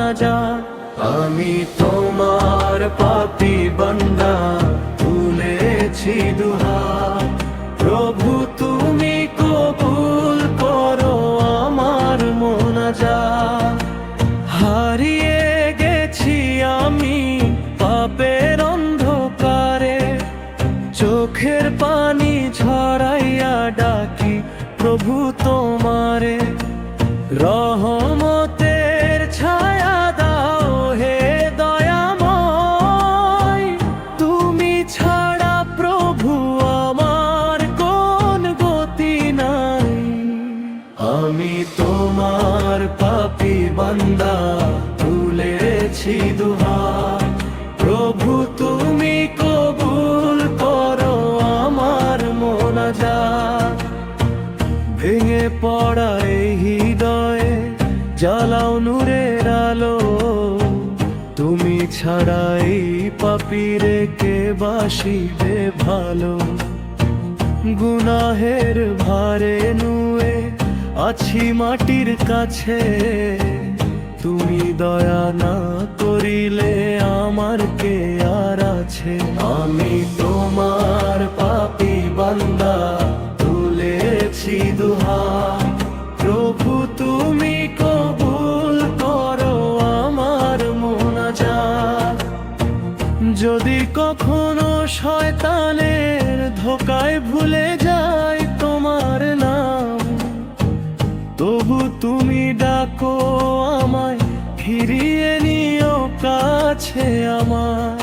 মোনাজাত। আমি তোমার পাপী বান্দা, তুলেছি দুহাত, প্রভু তুমি কবুল করো আমার মোনাজাত। হারিয়ে গেছি আমি পাপের অন্ধকারে, চোখের পানি ঝরাইয়া ডাকি প্রভু তোমারে। রহমতের ছায়া দাও হে দয়াময়, তুমি ছাড়া প্রভু আমার কোন গতি নাই। আমি তোমার পাপী বান্দা, তুলেছি দুহাত, প্রভু তুমি কবুল করো আমার মোনাজাত। ভেঙে পড়া এই হৃদয়ে জ্বালাও নূরের আলো, তুমি ছাড়া এই পাপীরে কে বাসিবে ভালো। গুনাহের ভারে নুয়ে আছি মাটির কাছে, তুমি দয়া না করিলে আমার কে আর আছে। আমি তোমার পাপী বান্দা, তুলেছি দুহাত, প্রভু তুমি কবুল করো আমার মোনাজাত। যদি কখনো শয়তানের ধোকায় ভুলে যাই তোমার নাম, তবু তুমি ডাকো আমায়, ফিরিয়ে নিও কাছে আমার।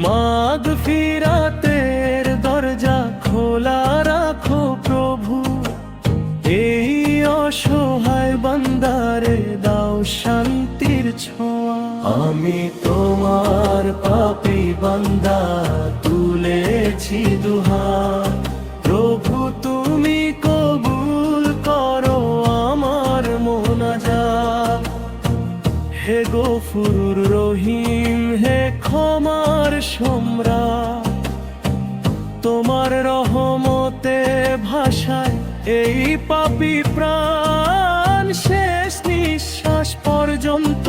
মাগফিরাতের দরজা খোলা রাখো প্রভু, এই অসহায় বান্দারে দাও শান্তির ছোঁয়া। আমি তোমার পাপী বান্দা, তুলেছি দুহাত, প্রভু তুমি কবুল করো আমার মোনাজাত। হে গফুর রহিম, হে ক্ষমার সম্রাট, তোমার রহমতে ভাষায় এই পাপী প্রাণ। শেষ নিঃশ্বাস পর্যন্ত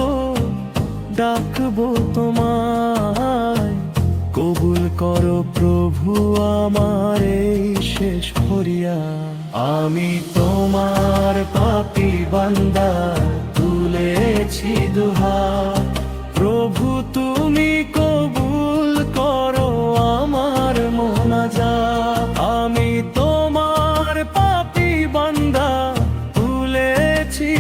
ডাকবো তোমায়, কবুল করো প্রভু আমার এই শেষ ফরিয়াদ। আমি তোমার পাপী বান্দা, তুলেছি দুহাত, প্রভু তুমি কবুল করো আমার মোনাজাত। আমি তোমার পাপী বান্দা, তুলেছি